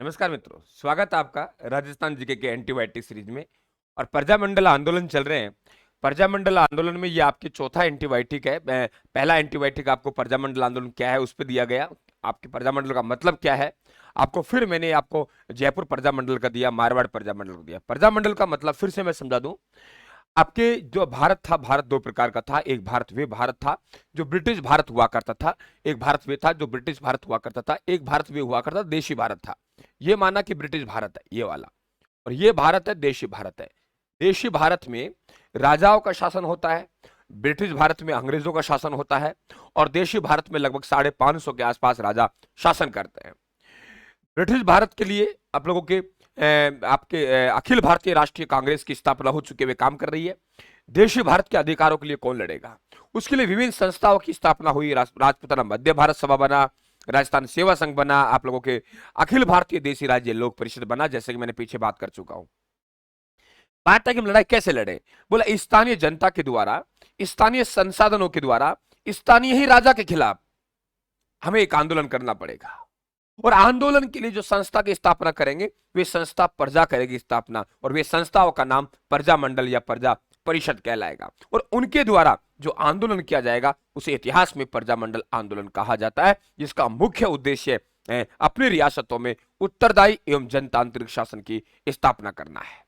नमस्कार मित्रों, स्वागत है आपका राजस्थान जीके के एंटीबायोटिक सीरीज में। और प्रजामंडल आंदोलन चल रहे हैं। प्रजामंडल आंदोलन में ये आपके चौथा एंटीबायोटिक है। पहला एंटीबायोटिक आपको प्रजामंडल आंदोलन क्या है उस पर दिया गया, आपके प्रजामंडल का मतलब क्या है आपको, फिर मैंने आपको जयपुर प्रजामंडल का दिया, मारवाड़ प्रजामंडल का दिया। प्रजामंडल का मतलब फिर से मैं समझा दूं आपके, जो भारत था, भारत दो प्रकार का था। एक भारत वे भारत था जो ब्रिटिश भारत हुआ करता था, एक भारत वे था जो ब्रिटिश भारत हुआ करता था, एक भारत वे हुआ करता देशी भारत था। ये माना कि ब्रिटिश भारत है ये वाला, और ये भारत है देशी भारत है। देशी भारत में राजाओं का शासन होता है, ब्रिटिश भारत में अंग्रेजों का शासन होता है, और देशी भारत में लगभग 550 के आसपास राजा शासन करते हैं। ब्रिटिश भारत के लिए आप लोगों के आपके अखिल भारतीय राष्ट्रीय कांग्रेस की स्थापना हो चुके हुए काम कर रही है। देशी भारत के अधिकारों के लिए कौन लड़ेगा, उसके लिए विभिन्न संस्थाओं की स्थापना हुई। राजपूताना मध्य भारत सभा बना, राजस्थान सेवा संघ बना, आप लोगों के अखिल भारतीय देशी राज्य लोक परिषद बना, जैसे कि मैंने पीछे बात कर चुका हूं। बात है कि हम लड़ाई कैसे लड़े, बोला स्थानीय जनता के द्वारा, स्थानीय संसाधनों के द्वारा, स्थानीय ही राजा के खिलाफ हमें एक आंदोलन करना पड़ेगा। और आंदोलन के लिए जो संस्था की स्थापना करेंगे वे संस्था प्रजा करेगी स्थापना, और वे संस्थाओं का नाम प्रजा मंडल या प्रजा परिषद कहलाएगा। और उनके द्वारा जो आंदोलन किया जाएगा उसे इतिहास में प्रजा मंडल आंदोलन कहा जाता है, जिसका मुख्य उद्देश्य अपनी रियासतों में उत्तरदायी एवं जनतांत्रिक शासन की स्थापना करना है।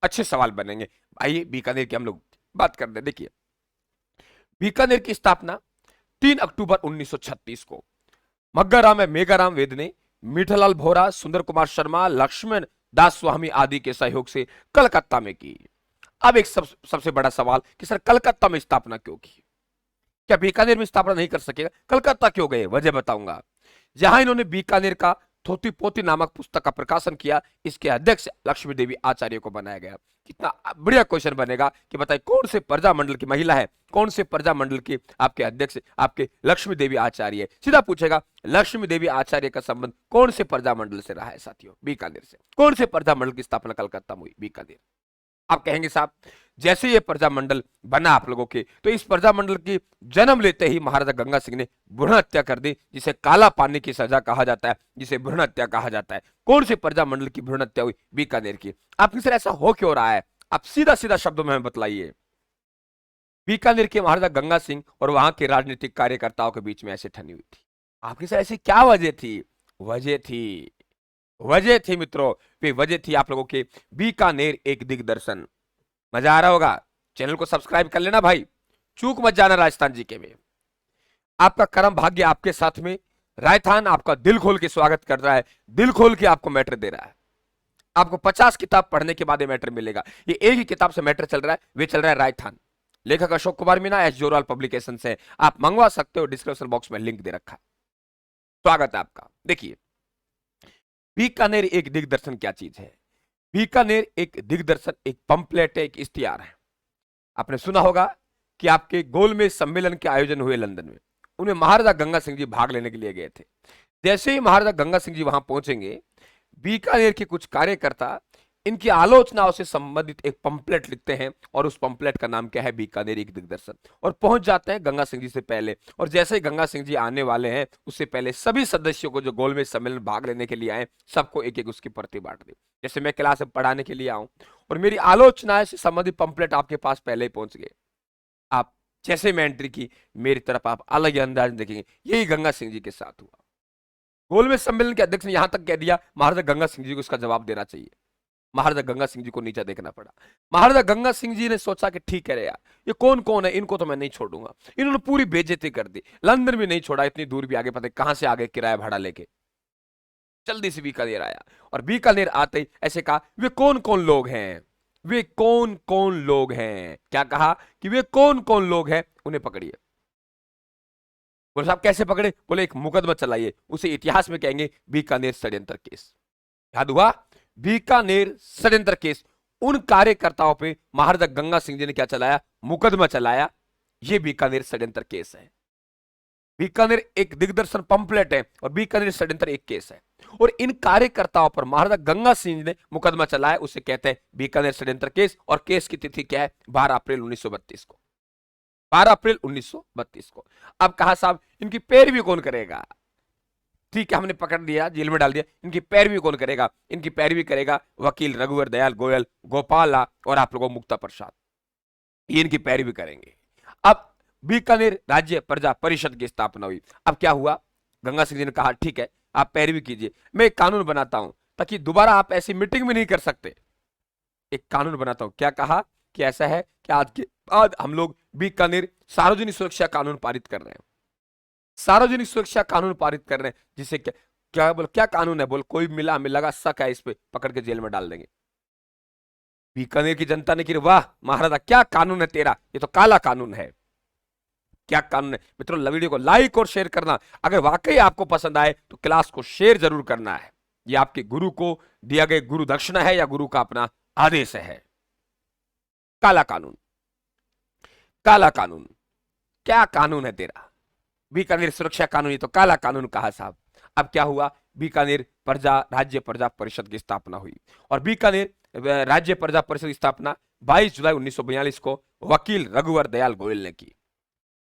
अच्छे सवाल बनेंगे। आइए बीकानेर की हम लोग बात करते हैं। देखिए, बीकानेर की स्थापना 3 अक्टूबर 1936 को मग्गाराम है मेघाराम वेद ने मीठालाल भोरा, सुंदर कुमार शर्मा, लक्ष्मण दास स्वामी आदि के सहयोग से कलकत्ता में की। अब एक सबसे बड़ा सवाल कि सर कलकत्ता में स्थापना क्यों की, क्या बीकानेर में स्थापना नहीं कर सकेगा, कलकत्ता क्यों गए? वजह बताऊंगा। जहां इन्होंने बीकानेर का थोती पोती नामक पुस्तक का प्रकाशन किया, इसके अध्यक्ष लक्ष्मी देवी आचार्य को बनाया गया। कितना बढ़िया क्वेश्चन बनेगा कि बताइए कौन से प्रजा मंडल की महिला है, कौन से प्रजा मंडल के आपके अध्यक्ष आपके लक्ष्मी देवी आचार्य? सीधा पूछेगा लक्ष्मी देवी आचार्य का संबंध कौन से प्रजा मंडल से रहा है साथियों? बीकानेर से। कौन से प्रजा मंडल की स्थापना कलकत्ता में हुई? बीकानेर। आप कहेंगे साहब जैसे ये प्रजामंडल बना आप लोगों के, तो इस प्रजामंडल की जन्म लेते ही महाराजा गंगा सिंह ने भ्रूण हत्या कर दी, जिसे काला पानी की सजा कहा जाता है, जिसे भ्रूण हत्या कहा जाता है। कौन से प्रजामंडल की भ्रूण हत्या हुई? बीकानेर की। आपके सर ऐसा हो क्यों रहा है, आप सीधा सीधा शब्दों में हमें बतलाइए। बीकानेर के महाराजा गंगा सिंह और वहां के राजनीतिक कार्यकर्ताओं के बीच में ऐसे ठनी हुई थी। आपके सर ऐसी क्या वजह थी? वजह थी, वजह थी मित्रों, वे वजह थी आप लोगों के बीकानेर एक दिग्दर्शन। मजा आ रहा होगा, चैनल को सब्सक्राइब कर लेना भाई, चूक मत जाना राजस्थान जीके में। आपका कर्म भाग्य आपके साथ में, राजस्थान आपका दिल खोल के स्वागत कर रहा है, दिल खोल के आपको मैटर दे रहा है। आपको 50 किताब पढ़ने के बाद ये मैटर मिलेगा। ये एक ही किताब से मैटर चल रहा है, वे चल रहा है राजस्थान। लेखक अशोक कुमार मीना, एस जोरवाल पब्लिकेशन से, आप मंगवा सकते हो, डिस्क्रिप्शन बॉक्स में लिंक दे रखा है। स्वागत है आपका। देखिए, बीकानेर एक दिग्दर्शन क्या चीज है? बीकानेर एक दिग्दर्शन, एक पंपलेट है, एक इश्तिहार है। आपने सुना होगा कि आपके गोलमेज सम्मेलन के आयोजन हुए लंदन में, उनमें महाराजा गंगा सिंह जी भाग लेने के लिए गए थे। जैसे ही महाराजा गंगा सिंह जी वहां पहुंचेंगे, बीकानेर के कुछ कार्यकर्ता इनकी आलोचनाओं से संबंधित एक पंपलेट लिखते हैं, और उस पंपलेट का नाम क्या है? बीकानेर एक दिग्दर्शन। और पहुंच जाते हैं गंगा सिंह जी से पहले, और जैसे ही गंगा सिंह जी आने वाले हैं उससे पहले सभी सदस्यों को जो गोलमेज सम्मेलन भाग लेने के लिए आए, सबको एक एक उसकी प्रति बांट दी। जैसे मैं क्लास में पढ़ाने के लिए आऊं और मेरी आलोचना से संबंधित पंपलेट आपके पास पहले ही पहुंच गए, आप जैसे मैं एंट्री की मेरी तरफ आप अलग ही अंदाज देखेंगे। यही गंगा सिंह जी के साथ हुआ। गोलमेज सम्मेलन के अध्यक्ष ने यहां तक कह दिया महाराजा गंगा सिंह जी को इसका जवाब देना चाहिए। महाराजा गंगा सिंह जी को नीचा देखना पड़ा। महाराजा गंगा सिंह जी ने सोचा कि ठीक है रे यार, ये कौन कौन है, इनको तो मैं नहीं छोड़ूंगा। इन्होंने पूरी बेइज्जती कर दी, लंदन भी नहीं छोड़ा, इतनी दूर भी आगे, पता कहां से आगे किराया भाड़ा लेके जल्दी से बीकानेर आया। और बीकानेर आते ही ऐसे कहा वे कौन कौन लोग हैं, वे कौन कौन लोग हैं। क्या कहा कि वे कौन कौन लोग हैं, उन्हें पकड़िए। बोले साहब कैसे पकड़े? बोले एक मुकदमा चलाइए, उसे इतिहास में कहेंगे बीकानेर षड्यंत्र केस। याद हुआ? बीकानेर षड्यंत्र केस। उन कार्यकर्ताओं पे महाराजा गंगा सिंह जी ने क्या चलाया? मुकदमा चलाया। यह बीकानेर षड्यंत्र केस है। बीकानेर एक दिग्दर्शन पंपलेट है और बीकानेर षड्यंत्र एक केस है। और इन कार्यकर्ताओं पर महाराजा गंगा सिंह ने मुकदमा चलाया, उसे कहते हैं बीकानेर षड्यंत्र केस। और केस की तिथि क्या है? 12 अप्रैल 1932 को। 12 अप्रैल 1932 को। अब कहा साहब इनकी पैरवी कौन करेगा? ठीक है, हमने पकड़ लिया, जेल में डाल दिया, इनकी पैरवी कौन करेगा? इनकी पैरवी करेगा वकील रघुवर दयाल गोयल, गोपाला और आप लोगों मुक्ता प्रसाद, ये इनकी पैरवी करेंगे। अब बीकानेर राज्य प्रजा परिषद की स्थापना हुई। अब क्या हुआ, गंगा सिंह जी ने कहा ठीक है आप पैरवी कीजिए, मैं एक कानून बनाता हूं ताकि दोबारा आप ऐसी मीटिंग में नहीं कर सकते। एक कानून बनाता हूं, क्या कहा कि ऐसा है कि आज के बाद हम लोग बीकानेर सार्वजनिक सुरक्षा कानून पारित कर रहे हैं, सार्वजनिक सुरक्षा कानून पारित कर रहे हैं, जिसे क्या क्या बोल, क्या कानून है? बोल, कोई मिला हमें लगा शक है इस पे, पकड़ के जेल में डाल देंगे। बीकानेर की जनता ने कि वाह महाराजा क्या कानून है तेरा, ये तो काला कानून है। क्या कानून है? मित्रों वीडियो को लाइक और शेयर करना, अगर वाकई आपको पसंद आए तो क्लास को शेयर जरूर करना है। ये आपके गुरु को दिया गया गुरु दक्षिणा है या गुरु का अपना आदेश है। काला कानून, काला कानून, क्या कानून है तेरा? बीकानेर सुरक्षा कानून, ये तो काला कानून कहा साहब। अब क्या हुआ, बीकानेर प्रजा राज्य प्रजा परिषद की स्थापना हुई और बीकानेर राज्य प्रजा परिषद की स्थापना 22 जुलाई 1942 को वकील रघुवर दयाल गोयल ने की।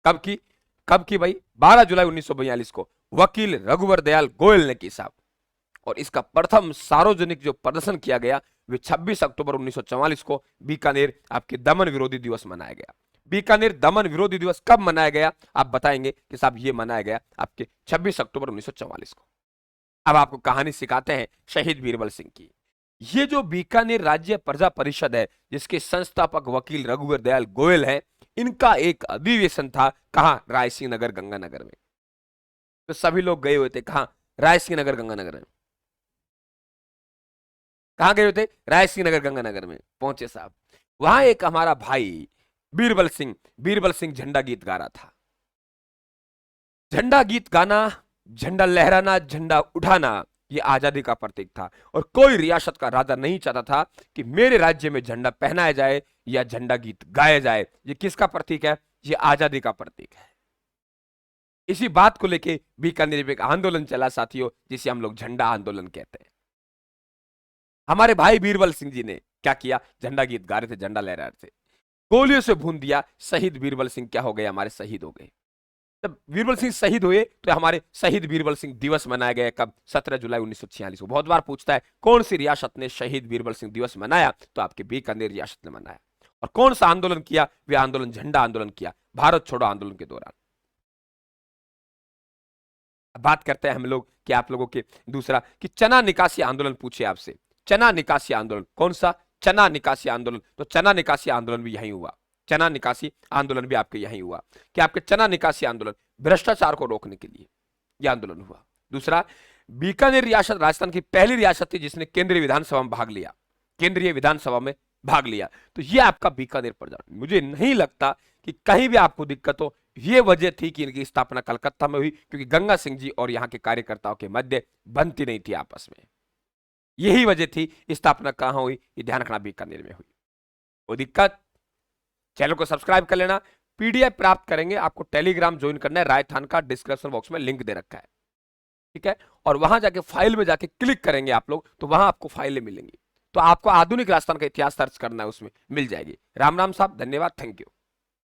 कब की? कब की भाई? 12 जुलाई 1942 को वकील रघुवर दयाल गोयल ने की साहब। और इसका प्रथम सार्वजनिक जो प्रदर्शन किया गया वे 26 अक्टूबर 1944 को बीकानेर आपके दमन विरोधी दिवस मनाया गया। बीकानेर दमन विरोधी दिवस कब मनाया गया? आप बताएंगे कि साहब ये मनाया गया आपके 26 अक्टूबर 1944 को। अब आपको कहानी सिखाते हैं शहीद बीरबल सिंह की। ये जो बीकानेर राज्य प्रजा परिषद है जिसके संस्थापक वकील रघुवर दयाल गोयल हैं, इनका एक अधिवेशन था, कहां? रायसिंह नगर गंगानगर में। तो सभी लोग गए हुए थे, कहां? रायसिंह नगर गंगानगर में। कहां गए हुए थे? रायसिंह नगर गंगानगर में पहुंचे साहब। वहां एक हमारा भाई बीरबल सिंह झंडा गीत गा रहा था। झंडा गीत गाना, झंडा लहराना, झंडा उठाना, ये आजादी का प्रतीक था और कोई रियासत का राजा नहीं चाहता था कि मेरे राज्य में झंडा पहनाया जाए या झंडा गीत गाया जाए। ये किसका प्रतीक है? ये आजादी का प्रतीक है। इसी बात को लेके बीकानेर में एक आंदोलन चला साथियों, जिसे हम लोग झंडा आंदोलन कहते हैं। हमारे भाई बीरबल सिंह जी ने क्या किया? झंडा गीत गा रहे थे, झंडा लहरा रहे थे, गोलियों से भून दिया। शहीद बीरबल सिंह क्या हो गए? हमारे शहीद हो गए। जब बीरबल सिंह शहीद हुए तो हमारे शहीद बीरबल सिंह दिवस मनाया गया। कब? 17 जुलाई 1946 को। बहुत बार पूछता है कौन सी रियासत ने शहीद बीरबल सिंह दिवस मनाया? तो आपके बीकानेर रियासत ने मनाया। और कौन सा आंदोलन किया? वे आंदोलन झंडा आंदोलन किया, भारत छोड़ो आंदोलन के दौरान। बात करते हैं हम लोग कि आप लोगों के दूसरा कि चना निकासी आंदोलन पूछे आपसे। चना निकासी आंदोलन कौन सा? चना निकासी आंदोलन। तो चना निकासी आंदोलन भी यहीं हुआ, चना निकासी आंदोलन भी आपके यहीं हुआ कि आपके चना निकासी आंदोलन भ्रष्टाचार को रोकने के लिए यह आंदोलन हुआ। दूसरा, बीकानेर रियासत राजस्थान की पहली रियासत थी जिसने केंद्रीय विधानसभा में भाग लिया, केंद्रीय विधानसभा में भाग लिया। तो यह आपका बीकानेर प्रजा। मुझे नहीं लगता कि कहीं भी आपको दिक्कत हो। यह वजह थी कि इनकी स्थापना कलकत्ता में हुई, क्योंकि गंगा सिंह जी और यहाँ के कार्यकर्ताओं के मध्य बनती नहीं थी आपस में। यही वजह थी। स्थापना कहां हुई? ये ध्यान रखना, बीकानेर में हुई। वो दिक्कत, चैनल को सब्सक्राइब कर लेना। पीडीएफ प्राप्त करेंगे, आपको टेलीग्राम ज्वाइन करना है, राजस्थान का डिस्क्रिप्शन बॉक्स में लिंक दे रखा है, ठीक है। और वहां जाके फाइल में जाके क्लिक करेंगे आप लोग, तो वहां आपको फाइलें मिलेंगी। तो आपको आधुनिक राजस्थान का इतिहास सर्च करना है, उसमें मिल जाएगी। राम राम साहब, धन्यवाद, थैंक यू।